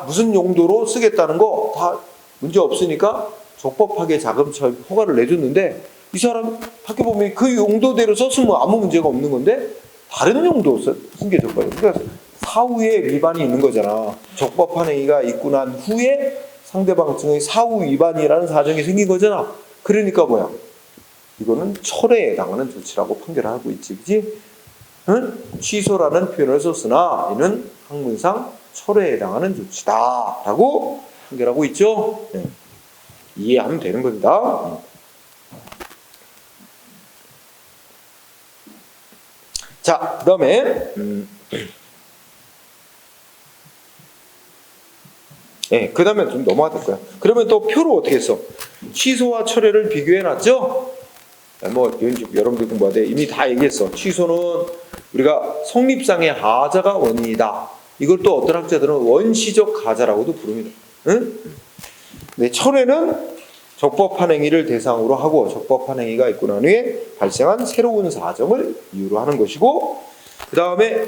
무슨 용도로 쓰겠다는 거 다 문제 없으니까 적법하게 자금 차입 허가를 내줬는데 이 사람 학교 법인이 그 용도대로 썼으면 아무 문제가 없는 건데 다른 용도 쓴 게 적법이야. 그러니까 사후에 위반이 있는 거잖아. 적법한 행위가 있고 난 후에 상대방 증의 사후 위반이라는 사정이 생긴 거잖아. 그러니까 뭐야? 이거는 철회에 해당하는 조치라고 판결하고 있지, 그지? 응? 취소라는 표현을 썼으나 이는 학문상 철회에 해당하는 조치다라고 판결하고 있죠. 네. 이해하면 되는 겁니다. 자, 그다음에 그다음에 좀 넘어가 될 거야. 그러면 또 표로 어떻게 했어? 취소와 철회를 비교해놨죠. 여러분들 공부할 때 이미 다 얘기했어. 취소는 우리가 성립상의 하자가 원인이다. 이걸 또 어떤 학자들은 원시적 하자라고도 부릅니다. 응? 네, 철회는 적법한 행위를 대상으로 하고 적법한 행위가 있고 난 후에 발생한 새로운 사정을 이유로 하는 것이고, 그 다음에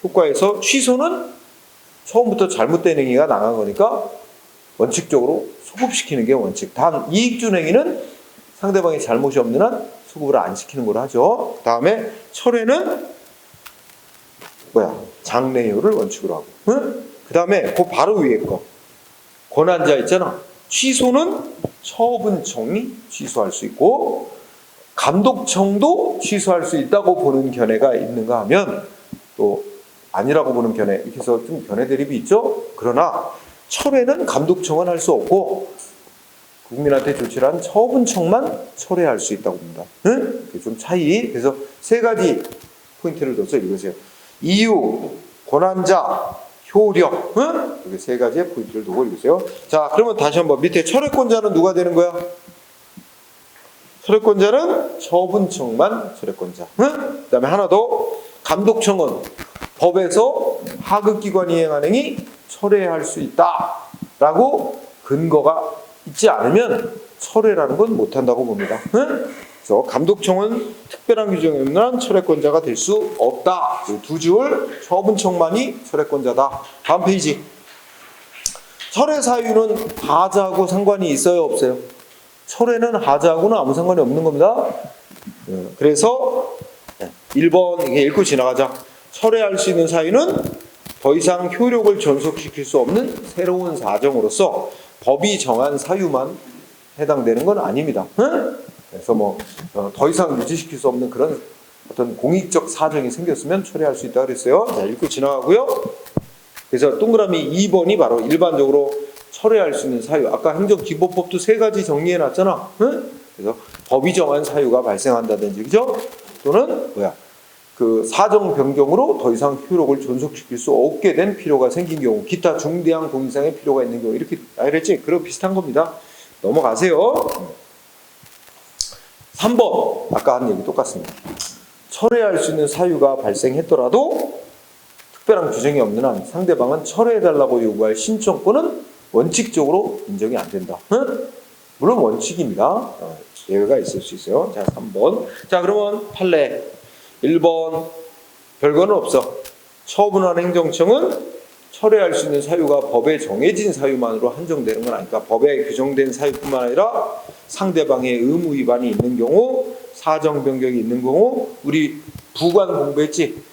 효과에서 취소는 처음부터 잘못된 행위가 나간 거니까 원칙적으로 소급시키는 게 원칙. 단 이익준행위는 상대방의 잘못이 없는 한 소급을 안 시키는 걸로 하죠. 그 다음에 철회는 장래효를 원칙으로 하고, 응? 그 다음에 그 바로 위에 거 권한자 있잖아. 취소는 처분청이 취소할 수 있고 감독청도 취소할 수 있다고 보는 견해가 있는가 하면 또 아니라고 보는 견해, 이렇게 해서 좀 견해 대립이 있죠. 그러나 철회는 감독청은 할 수 없고 국민한테 조치를 한 처분청만 철회할 수 있다고 봅니다. 응? 좀 차이. 그래서 세 가지 포인트를 둬서 읽으세요. 이유, 권한자, 효력. 응? 이렇게 세 가지의 포인트를 두고 읽으세요. 자, 그러면 다시 한번 밑에 철회권자는 누가 되는 거야? 철회권자는 처분청만 철회권자. 응? 그 다음에 하나 더, 감독청은 법에서 하급기관이 행한 행위 철회할 수 있다라고 근거가 있지 않으면 철회라는 건 못한다고 봅니다. 응? 그래서 감독청은 특별한 규정이 없는 한 철회권자가 될 수 없다. 두 줄, 처분청만이 철회권자다. 다음 페이지. 철회 사유는 하자하고 상관이 있어요, 없어요? 철회는 하자하고는 아무 상관이 없는 겁니다. 그래서 1번 이렇게 읽고 지나가자. 철회할 수 있는 사유는 더 이상 효력을 존속시킬 수 없는 새로운 사정으로서 법이 정한 사유만 해당되는 건 아닙니다. 응? 그래서 더 이상 유지시킬 수 없는 그런 어떤 공익적 사정이 생겼으면 철회할 수 있다 그랬어요. 자, 읽고 지나가고요. 그래서 동그라미 2번이 바로 일반적으로 철회할 수 있는 사유. 아까 행정기본법도 세 가지 정리해 놨잖아. 응? 그래서 법이 정한 사유가 발생한다든지, 그죠? 또는 그 사정 변경으로 더 이상 효력을 존속시킬 수 없게 된 필요가 생긴 경우, 기타 중대한 공익상의 필요가 있는 경우, 이렇게 알겠지? 그럼 비슷한 겁니다. 넘어가세요. 3번 아까 한 얘기 똑같습니다. 철회할 수 있는 사유가 발생했더라도 특별한 규정이 없는 한 상대방은 철회해달라고 요구할 신청권은 원칙적으로 인정이 안 된다. 응? 물론 원칙입니다. 예외가 있을 수 있어요. 자, 3번. 자, 그러면 판례 1번 별거는 없어. 처분한 행정청은 철회할 수 있는 사유가 법에 정해진 사유만으로 한정되는 건 아니까 법에 규정된 사유뿐만 아니라 상대방의 의무 위반이 있는 경우, 사정 변경이 있는 경우, 우리 부관 공부했지?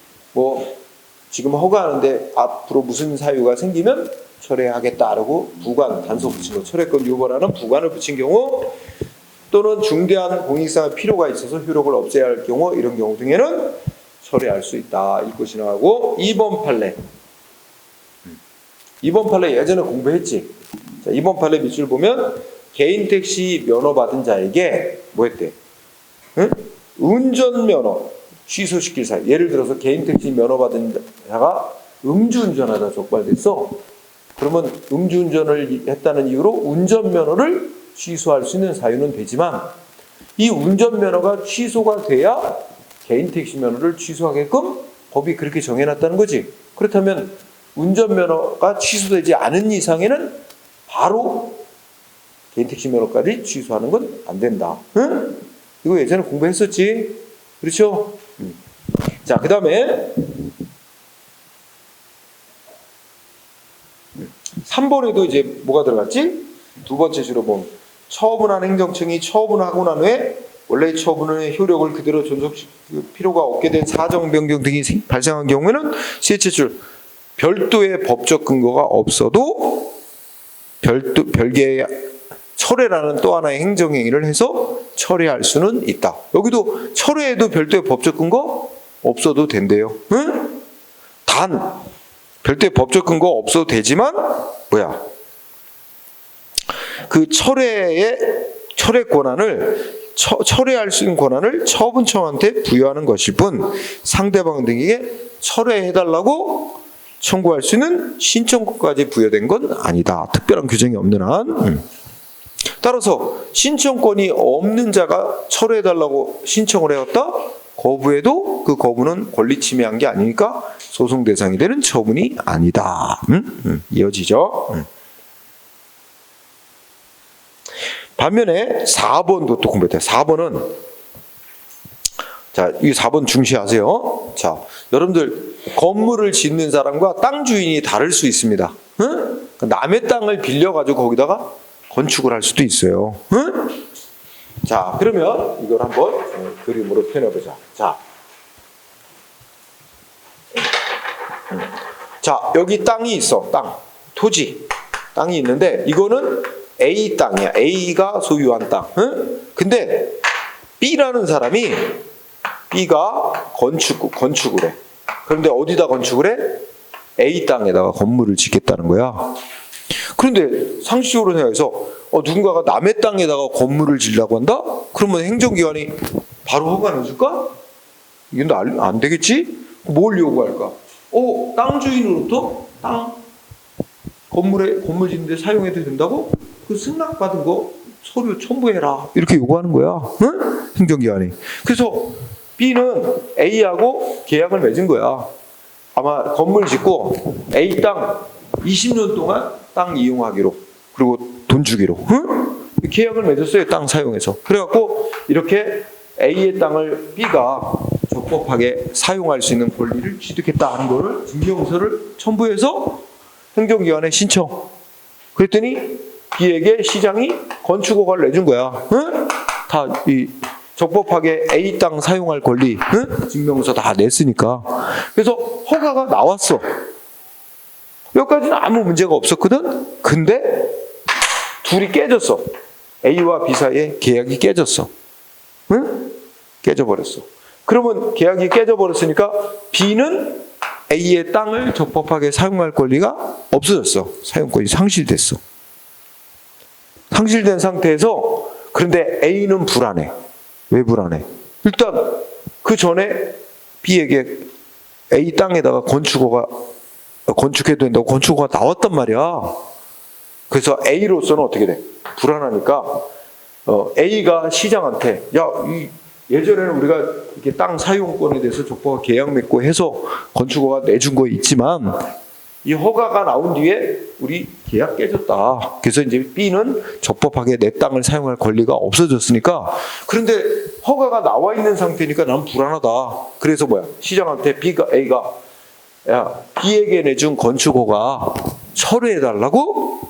지금 허가하는데 앞으로 무슨 사유가 생기면 철회하겠다라고 부관 단서 붙인 거, 철회권 유보라는 부관을 붙인 경우, 또는 중대한 공익상의 필요가 있어서 효력을 없애야 할 경우, 이런 경우 등에는 철회할 수 있다. 읽고 지나가고 2번 판례. 2번 판례 예전에 공부했지. 자, 2번 판례 밑줄 보면 개인 택시 면허 받은 자에게 뭐 했대? 응? 운전면허 취소시킬 사유. 예를 들어서 개인 택시 면허 받은 자가 음주운전하다 적발됐어. 그러면 음주운전을 했다는 이유로 운전면허를 취소할 수 있는 사유는 되지만 이 운전면허가 취소가 돼야 개인 택시 면허를 취소하게끔 법이 그렇게 정해놨다는 거지. 그렇다면 운전면허가 취소되지 않은 이상에는 바로 개인 택시 면허까지 취소하는 건 안 된다. 응? 이거 예전에 공부했었지? 그렇죠? 자, 그 다음에 3번에도 이제 뭐가 들어갔지? 두 번째 주로 보면 처분한 행정청이 처분하고 난 후에 원래의 처분의 효력을 그대로 존속시킬 필요가 없게 된 사정 변경 등이 발생한 경우에는 셋째 줄 별도의 법적 근거가 없어도 별개의 철회라는 또 하나의 행정행위를 해서 철회할 수는 있다. 여기도 철회에도 별도의 법적 근거 없어도 된대요. 응? 단 별도의 법적 근거 없어도 되지만 그 철회 권한을 철회할 수 있는 권한을 처분청한테 부여하는 것일 뿐 상대방 등에게 철회해달라고 청구할 수 있는 신청권까지 부여된 건 아니다. 특별한 규정이 없는 한. 따라서 신청권이 없는 자가 철회해달라고 신청을 해왔다? 거부해도 그 거부는 권리 침해한 게 아니니까 소송 대상이 되는 처분이 아니다. 이어지죠? 반면에 4번도 또 공부해야 돼요. 4번은 자, 이 4번 중시하세요. 자, 여러분들 건물을 짓는 사람과 땅 주인이 다를 수 있습니다. 응? 남의 땅을 빌려가지고 거기다가 건축을 할 수도 있어요. 응? 자, 그러면 이걸 한번 그림으로 표현해보자. 자, 여기 땅이 있어. 토지. 땅이 있는데 이거는 A 땅이야. A가 소유한 땅. 응? 근데 B라는 사람이 B가 건축을 해. 그런데 어디다 건축을 해? A 땅에다가 건물을 짓겠다는 거야. 그런데 상식적으로 생각해서 누군가가 남의 땅에다가 건물을 지으려고 한다? 그러면 행정기관이 바로 허가를 줄까? 이건 안 되겠지? 뭘 요구할까? 땅 주인으로부터 건물 짓는데 사용해도 된다고? 그 승낙받은 거 서류 첨부해라. 이렇게 요구하는 거야. 응? 행정기관이. 그래서 B는 A하고 계약을 맺은 거야. 아마 건물 짓고 A 땅 20년 동안 땅 이용하기로 그리고 돈 주기로 계약을 맺었어요. 땅 사용해서. 그래갖고 이렇게 A의 땅을 B가 적법하게 사용할 수 있는 권리를 취득했다 하는 거를 증명서를 첨부해서 행정기관에 신청. 그랬더니 B에게 시장이 건축허가를 내준 거야. 다 이 적법하게 A 땅 사용할 권리 증명서 다 냈으니까. 그래서 허가가 나왔어. 여기까지는 아무 문제가 없었거든. 근데 둘이 깨졌어. A와 B 사이에 계약이 깨졌어. 깨져버렸어. 그러면 계약이 깨져버렸으니까 B는 A의 땅을 적법하게 사용할 권리가 없어졌어. 사용권이 상실됐어. 상실된 상태에서 그런데 A는 불안해. 왜 불안해? 일단 그 전에 B에게 A 땅에다가 건축해도 된다고 건축허가 나왔단 말이야. 그래서 A로서는 어떻게 돼? 불안하니까 A가 시장한테 예전에는 우리가 이렇게 땅 사용권에 대해서 적법하게 계약 맺고 해서 건축허가 내준 거 있지만 이 허가가 나온 뒤에 우리 계약 깨졌다. 그래서 이제 B는 적법하게 내 땅을 사용할 권리가 없어졌으니까 그런데 허가가 나와 있는 상태니까 난 불안하다. 그래서 시장한테 A가 B에게 내준 건축허가 철회해달라고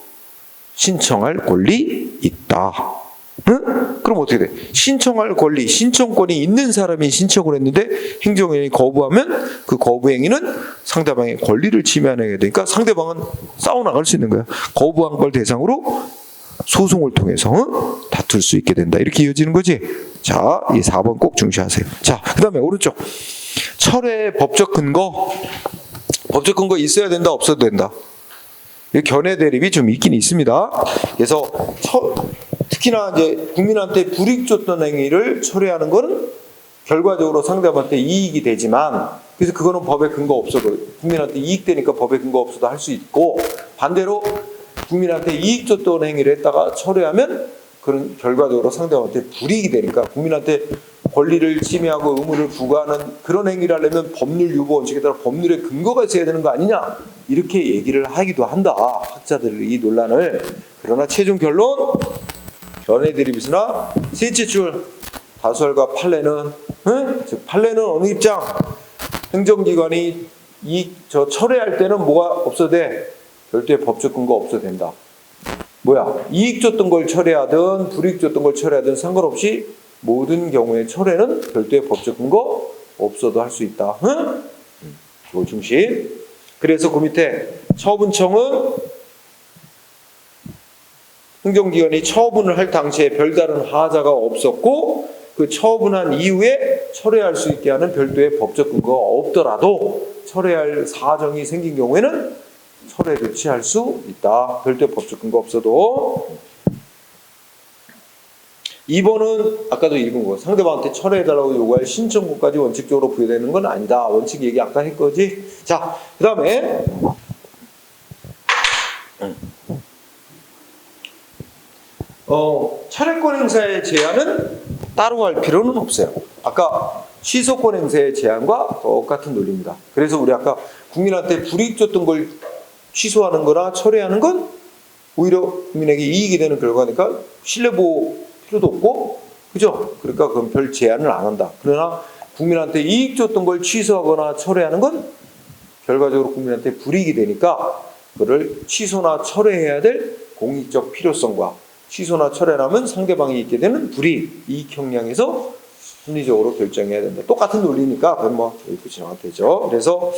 신청할 권리 있다. 그럼 어떻게 돼? 신청할 권리, 신청권이 있는 사람이 신청을 했는데 행정기관이 거부하면 그 거부 행위는 상대방의 권리를 침해하는 게 되니까 상대방은 싸워나갈 수 있는 거야. 거부한 걸 대상으로 소송을 통해서 다툴 수 있게 된다. 이렇게 이어지는 거지. 자, 이 4번 꼭 중시하세요. 자, 그 다음에 오른쪽. 철회의 법적 근거. 법적 근거 있어야 된다, 없어도 된다. 견해 대립이 좀 있긴 있습니다. 그래서 특히나 이제 국민한테 불이익 줬던 행위를 철회하는 것은 결과적으로 상대방한테 이익이 되지만, 그래서 그거는 법에 근거 없어도, 국민한테 이익되니까 법에 근거 없어도 할 수 있고, 반대로 국민한테 이익 줬던 행위를 했다가 철회하면 그런 결과적으로 상대방한테 불이익이 되니까, 국민한테 권리를 침해하고 의무를 부과하는 그런 행위를 하려면 법률 유보 원칙에 따라 법률에 근거가 있어야 되는 거 아니냐, 이렇게 얘기를 하기도 한다, 학자들이 이 논란을. 그러나 최종 결론, 견해 대립이으나 셋째 줄 다수설과 판례는, 즉 판례는 어느 입장? 행정기관이 철회할 때는 뭐가 없어도 돼? 별도의 법적 근거 없어도 된다. 뭐야? 이익 줬던 걸 철회하든 불이익 줬던 걸 철회하든 상관없이 모든 경우에 철회는 별도의 법적 근거 없어도 할 수 있다. 그거 중심. 그래서 그 밑에 처분청은 행정기관이 처분을 할 당시에 별다른 하자가 없었고 그 처분한 이후에 철회할 수 있게 하는 별도의 법적 근거가 없더라도 철회할 사정이 생긴 경우에는 철회 조치할 수 있다. 별도의 법적 근거 없어도. 2번은 아까도 읽은 거, 상대방한테 철회해달라고 요구할 신청권까지 원칙적으로 부여되는 건 아니다. 원칙 얘기 아까 했거지. 자, 그 다음에 철회권 행사의 제한은 따로 할 필요는 없어요. 아까 취소권 행사의 제한과 똑같은 논리입니다. 그래서 우리 아까 국민한테 불이익 줬던 걸 취소하는 거나 철회하는 건 오히려 국민에게 이익이 되는 결과니까 신뢰보호 필요도 없고, 그죠? 그러니까 그건 별 제한을 안 한다. 그러나 국민한테 이익 줬던 걸 취소하거나 철회하는 건 결과적으로 국민한테 불이익이 되니까 그걸 취소나 철회해야 될 공익적 필요성과 취소나 철회하면 상대방이 있게 되는 불이익, 이익 형량에서 합리적으로 결정해야 된다. 똑같은 논리니까 그건 뭐 이렇게 지나가도 되죠. 그래서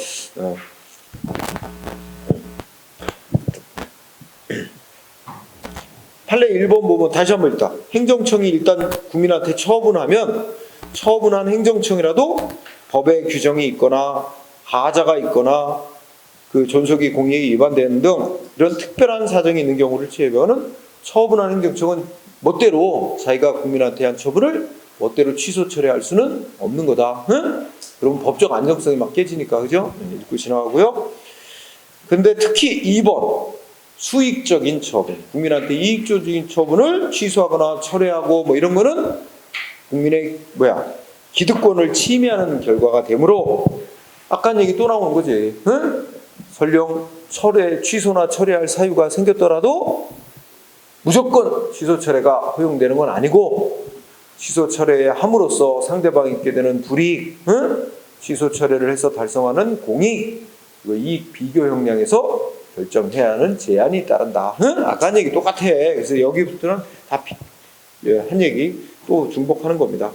판례 1번 보면 다시 한번 읽다. 행정청이 일단 국민한테 처분하면 처분한 행정청이라도 법에 규정이 있거나 하자가 있거나 그 존속이 공익에 위반되는 등 이런 특별한 사정이 있는 경우를 제외하고는 처분한 행정청은 멋대로 자기가 국민한테 한 처분을 멋대로 취소 철회할 수는 없는 거다. 응? 그럼 법적 안정성이 막 깨지니까, 그죠? 읽고 지나가고요. 근데 특히 2번 수익적인 처분, 국민한테 이익적인 처분을 취소하거나 철회하고 뭐 이런 거는 국민의 기득권을 침해하는 결과가 되므로 아까 얘기 또 나오는 거지. 응? 설령 취소나 철회할 사유가 생겼더라도 무조건 취소 철회가 허용되는 건 아니고, 취소 철회에 함으로써 상대방이 있게 되는 불이익, 취소 철회를 해서 달성하는 공익, 이익 비교 형량에서 결정해야 하는 제한이 따른다. 아까 한 얘기 똑같아. 그래서 여기부터는 다 한 얘기 또 중복하는 겁니다.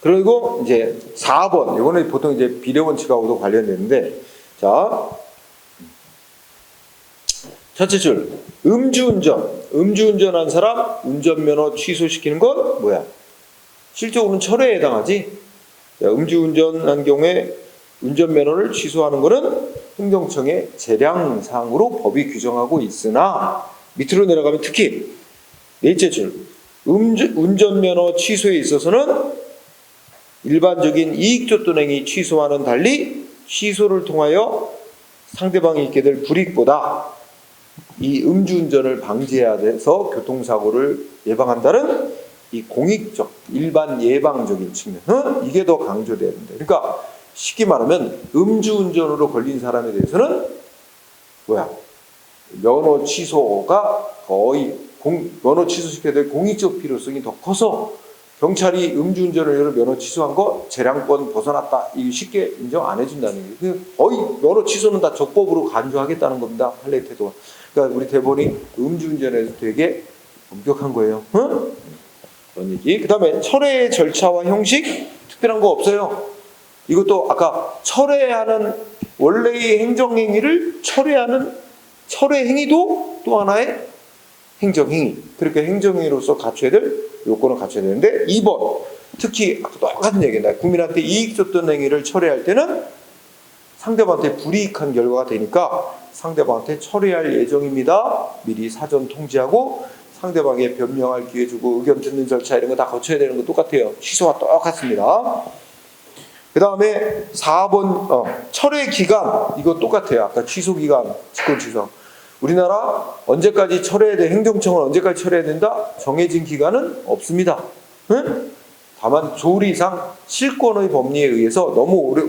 그리고 이제 4번, 이거는 보통 이제 비례 원칙하고도 관련되는데, 자, 첫째 줄, 음주운전한 사람 운전면허 취소시키는 건 뭐야? 실적으로는 철회에 해당하지. 음주운전한 경우에 운전면허를 취소하는 것은 행정청의 재량사항으로 법이 규정하고 있으나, 밑으로 내려가면 특히 넷째 줄, 운전면허 취소에 있어서는 일반적인 이익 줬던 행위 취소와는 달리 취소를 통하여 상대방이 있게 될 불이익보다 이 음주운전을 방지해야 돼서 교통사고를 예방한다는 이 공익적, 일반 예방적인 측면, 이게 더 강조돼야 된다. 그러니까 쉽게 말하면 음주운전으로 걸린 사람에 대해서는 면허 취소가 거의 면허 취소시켜야 될 공익적 필요성이 더 커서 경찰이 음주운전을 면허 취소한 거 재량권 벗어났다, 이거 쉽게 인정 안 해준다는 게, 거의 면허 취소는 다 적법으로 간주하겠다는 겁니다. 판례 태도가. 그러니까 우리 대법원이 음주운전에서 되게 엄격한 거예요. 그런 얘기. 그 다음에 철회의 절차와 형식 특별한 거 없어요. 이것도 아까 철회하는 원래의 행정행위를 철회하는 철회 행위도 또 하나의 행정행위. 그러니까 행정행위로서 갖춰야 될 요건을 갖춰야 되는데, 2번 특히 아까 똑같은 얘기입니다. 국민한테 이익 줬던 행위를 철회할 때는 상대방한테 불이익한 결과가 되니까 상대방한테 철회할 예정입니다. 미리 사전 통지하고 상대방에 변명할 기회 주고 의견 듣는 절차 이런 거 다 거쳐야 되는 거 똑같아요. 취소와 똑같습니다. 그 다음에 4번 철회 기간 이거 똑같아요. 아까 취소 기간, 직권 취소. 우리나라 언제까지 철회해야 돼? 행정청은 언제까지 철회해야 된다? 정해진 기간은 없습니다. 응? 다만 조리상 실권의 법리에 의해서 너무 오래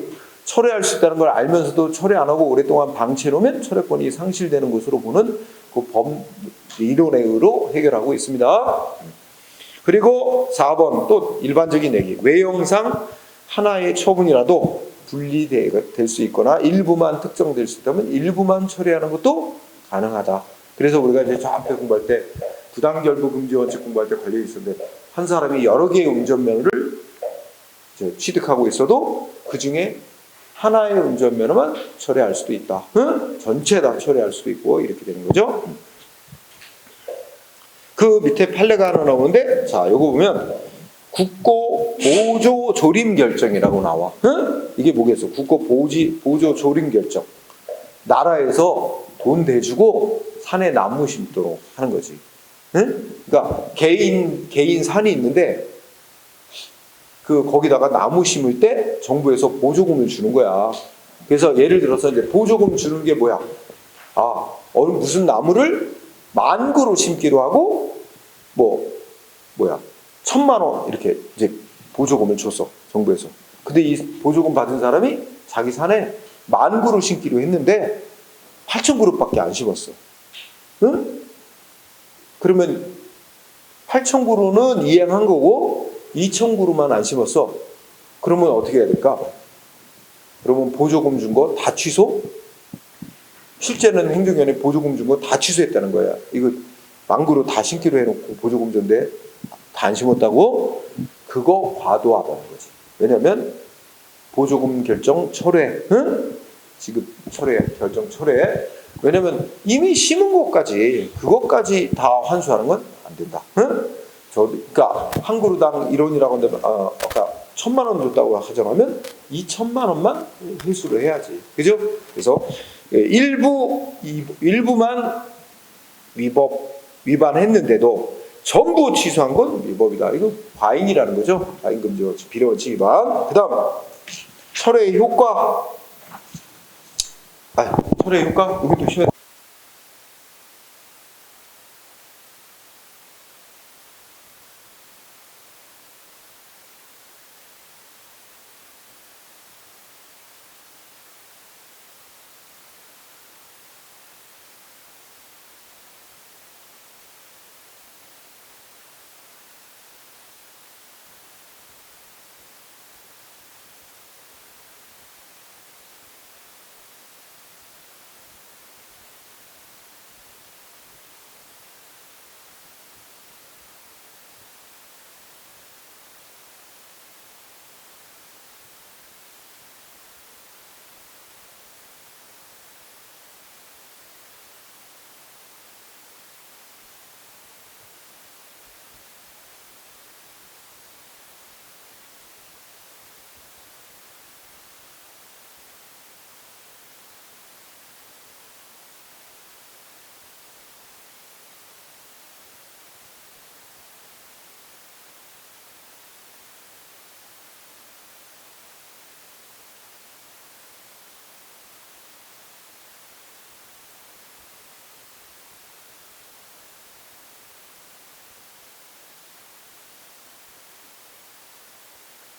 철회할 수 있다는 걸 알면서도 철회 안 하고 오랫동안 방치해 놓으면 철회권이 상실되는 것으로 보는 그 법 이론의 의로 해결하고 있습니다. 그리고 4번 또 일반적인 얘기. 외형상 하나의 처분이라도 분리될 수 있거나 일부만 특정될 수 있다면 일부만 처리하는 것도 가능하다. 그래서 우리가 이제 저 앞에 공부할 때 부당결부 금지 원칙 공부할 때 걸려 있었는데 한 사람이 여러 개의 운전면허를 취득하고 있어도 그 중에 하나의 운전면허만 철회할 수도 있다. 응? 전체 다 철회할 수도 있고 이렇게 되는 거죠. 그 밑에 판례가 하나 나오는데 자, 요거 보면 국고 보조 조림 결정이라고 나와. 응? 이게 뭐겠어? 국고 보조 조림 결정. 나라에서 돈 대주고 산에 나무 심도록 하는 거지. 응? 그러니까 개인 산이 있는데 거기다가 나무 심을 때 정부에서 보조금을 주는 거야. 그래서 예를 들어서 이제 보조금 주는 게 뭐야? 무슨 나무를 10,000그루 심기로 하고 1,000만 원 이렇게 이제 보조금을 줬어, 정부에서. 근데 이 보조금 받은 사람이 자기 산에 10,000그루 심기로 했는데 8,000그루밖에 안 심었어. 응? 그러면 8,000그루는 이행한 거고 2,000그루만 안 심었어. 그러면 어떻게 해야 될까? 그러면 보조금 준 거 다 취소? 실제는 행정위원회 보조금 준 거 다 취소했다는 거야. 이거 10,000그루 다 심기로 해놓고 보조금 줬는데 다 안 심었다고? 그거 과도하다는 거지. 왜냐면 보조금 결정 철회, 응? 지급 철회, 결정 철회. 왜냐면 이미 심은 것까지 그것까지 다 환수하는 건 안 된다. 응? 그러니까 한 그루당 1원이라고 한다면 아까 1,000만 원 줬다고 하자면 2,000만 원만 회수를 해야지. 그죠? 그래서 일부만 위반했는데도 전부 취소한 건 위법이다. 이거 과잉이라는 거죠. 과잉금지 원칙, 비례원칙 위반. 그다음 철회의 효과. 철회의 효과 이것도 심해.